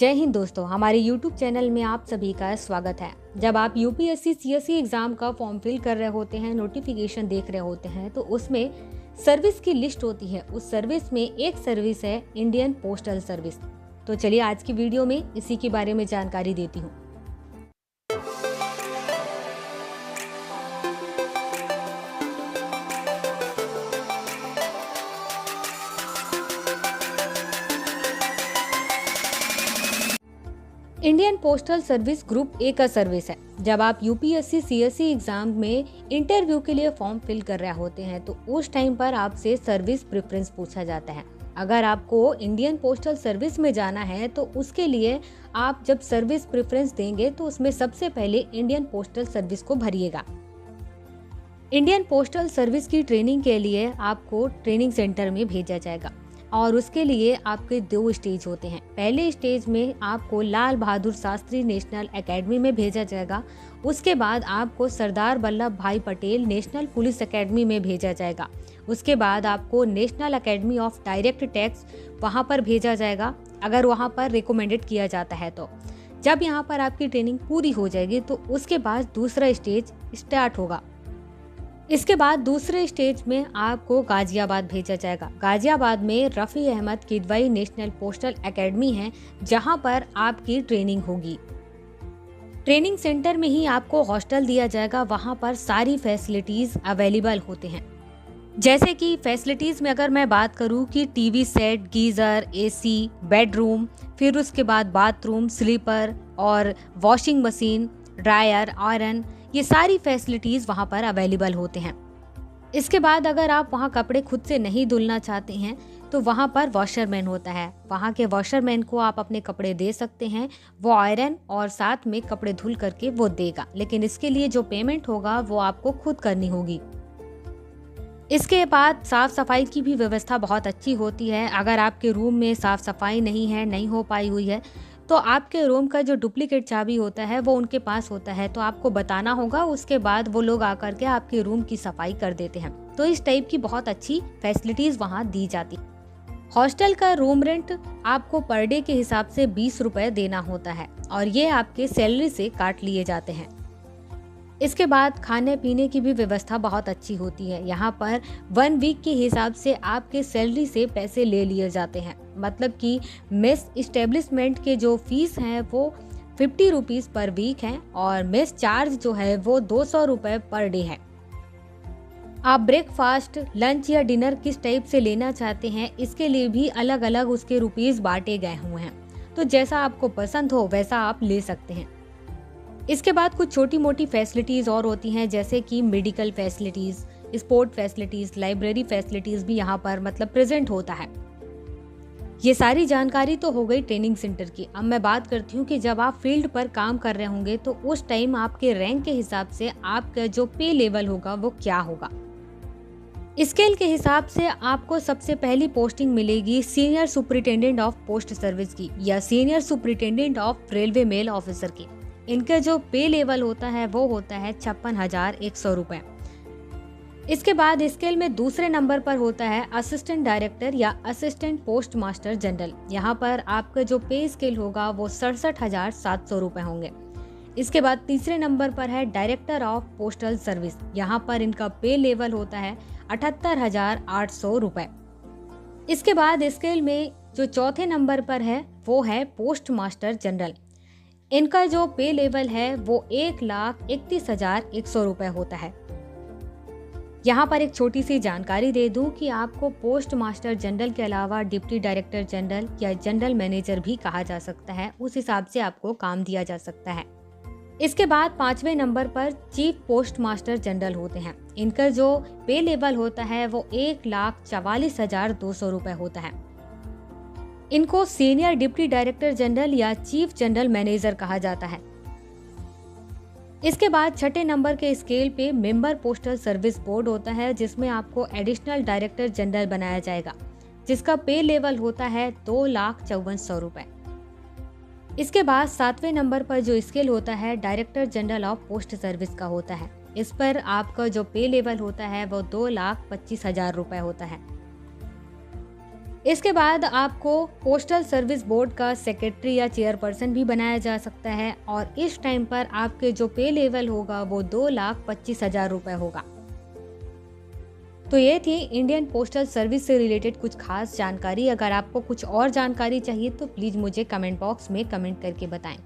जय हिंद दोस्तों, हमारे YouTube चैनल में आप सभी का स्वागत है। जब आप यूपीएससी सीएससी एग्जाम का फॉर्म फिल कर रहे होते हैं, नोटिफिकेशन देख रहे होते हैं, तो उसमें सर्विस की लिस्ट होती है। उस सर्विस में एक सर्विस है इंडियन पोस्टल सर्विस। तो चलिए आज की वीडियो में इसी के बारे में जानकारी देती हूँ। Indian postal service group A का सर्विस है। जब आप यूपीएससी सीएससी एग्जाम में इंटरव्यू के लिए फॉर्म फिल कर रहे होते हैं, तो उस टाइम पर आपसे सर्विस प्रेफरेंस पूछा जाता है। अगर आपको इंडियन पोस्टल सर्विस में जाना है, तो उसके लिए आप जब सर्विस प्रेफरेंस देंगे तो उसमें सबसे पहले इंडियन पोस्टल सर्विस को भरिएगा। इंडियन पोस्टल सर्विस की ट्रेनिंग के लिए आपको ट्रेनिंग सेंटर में भेजा जाएगा और उसके लिए आपके 2 स्टेज होते हैं। पहले स्टेज में आपको लाल बहादुर शास्त्री नेशनल एकेडमी में भेजा जाएगा। उसके बाद आपको सरदार वल्लभ भाई पटेल नेशनल पुलिस एकेडमी में भेजा जाएगा। उसके बाद आपको national academy of direct tax वहाँ पर भेजा जाएगा, अगर वहाँ पर रिकमेंडेड किया जाता है तो। जब यहाँ पर आपकी ट्रेनिंग पूरी हो जाएगी तो उसके बाद दूसरा स्टेज स्टार्ट होगा। इसके बाद दूसरे स्टेज में आपको गाजियाबाद भेजा जाएगा। गाजियाबाद में Rafi Ahmed Kidwai National Postal Academy है, जहां पर आपकी ट्रेनिंग होगी। ट्रेनिंग सेंटर में ही आपको हॉस्टल दिया जाएगा। वहां पर सारी फैसिलिटीज अवेलेबल होते हैं। जैसे कि फैसिलिटीज में अगर मैं बात करूं कि TV set, geyser, AC, bedroom, फिर उसके बाद बाथरूम, स्लीपर और वॉशिंग मशीन, ड्रायर, आयरन, ये सारी फैसिलिटीज वहाँ पर अवेलेबल होते हैं। इसके बाद अगर आप वहाँ कपड़े खुद से नहीं धुलना चाहते हैं, तो वहाँ पर वॉशरमैन होता है। वहाँ के वॉशरमैन को आप अपने कपड़े दे सकते हैं, वो आयरन और साथ में कपड़े धुल करके वो देगा, लेकिन इसके लिए जो पेमेंट होगा वो आपको खुद करनी होगी। इसके बाद साफ सफाई की भी व्यवस्था बहुत अच्छी होती है। अगर आपके रूम में साफ सफाई नहीं हो पाई हुई है, तो आपके रूम का जो डुप्लीकेट चाबी होता है वो उनके पास होता है, तो आपको बताना होगा। उसके बाद वो लोग आकर के आपके रूम की सफाई कर देते हैं। तो इस टाइप की बहुत अच्छी फैसिलिटीज वहाँ दी जाती। हॉस्टल का रूम रेंट आपको पर डे के हिसाब से 20 रुपए देना होता है और ये आपके सैलरी से काट लिए जाते हैं। इसके बाद खाने पीने की भी व्यवस्था बहुत अच्छी होती है। यहाँ पर 1 वीक के हिसाब से आपके सैलरी से पैसे ले लिए जाते हैं। मतलब कि मेस इस्टेब्लिशमेंट के जो फीस हैं वो 50 रुपीज़ पर वीक हैं और मेस चार्ज जो है वो 200 रुपये पर डे है। आप ब्रेकफास्ट, लंच या डिनर किस टाइप से लेना चाहते हैं, इसके लिए भी अलग अलग उसके रुपीज़ बांटे गए हुए हैं। तो जैसा आपको पसंद हो वैसा आप ले सकते हैं। इसके बाद कुछ छोटी मोटी फैसिलिटीज और होती हैं, जैसे कि medical facilities, sport facilities, library facilities भी यहाँ पर मतलब प्रेजेंट होता है। ये सारी जानकारी तो हो गई ट्रेनिंग सेंटर की। अब मैं बात करती हूँ कि जब आप फील्ड पर काम कर रहे होंगे तो उस टाइम आपके रैंक के हिसाब से आपका जो पे लेवल होगा वो क्या होगा। स्केल के हिसाब से आपको सबसे पहली पोस्टिंग मिलेगी senior superintendent of post service की या senior superintendent of railway mail officer की। इनका जो पे लेवल होता है वो होता है 56,100 रुपए। इसके बाद स्केल में दूसरे नंबर पर होता है असिस्टेंट डायरेक्टर या असिस्टेंट पोस्ट मास्टर जनरल। यहाँ पर आपका जो पे स्केल होगा वो 67,700 रुपए होंगे। इसके बाद तीसरे नंबर पर है डायरेक्टर ऑफ पोस्टल सर्विस। यहाँ पर इनका पे लेवल होता है 78,800 रुपए। इसके बाद स्केल में जो चौथे नंबर पर है वो है पोस्ट मास्टर जनरल। इनका जो पे लेवल है वो 1,31,100 रुपए होता है। यहाँ पर एक छोटी सी जानकारी दे दूं कि आपको पोस्ट मास्टर जनरल के अलावा डिप्टी डायरेक्टर जनरल या जनरल मैनेजर भी कहा जा सकता है। उस हिसाब से आपको काम दिया जा सकता है। इसके बाद 5वें नंबर पर चीफ पोस्ट मास्टर जनरल होते हैं। इनका जो पे लेवल होता है वो 1,44,200 रुपए होता है। इनको सीनियर डिप्टी डायरेक्टर जनरल या चीफ जनरल मैनेजर कहा जाता है। इसके बाद 6ठे नंबर के स्केल पे मेंबर पोस्टल सर्विस बोर्ड होता है, जिसमें आपको एडिशनल डायरेक्टर जनरल बनाया जाएगा, जिसका पे लेवल होता है 2,54,100 रुपए। इसके बाद 7वें नंबर पर जो स्केल होता है director general of post service का होता है। इस पर आपका जो पे लेवल होता है वो 2,25,000 रुपए होता है। इसके बाद आपको पोस्टल सर्विस बोर्ड का सेक्रेटरी या चेयरपर्सन भी बनाया जा सकता है और इस टाइम पर आपके जो पे लेवल होगा वो 2,25,000 रुपए होगा। तो ये थी इंडियन पोस्टल सर्विस से रिलेटेड कुछ खास जानकारी। अगर आपको कुछ और जानकारी चाहिए तो प्लीज मुझे कमेंट बॉक्स में कमेंट करके बताएं।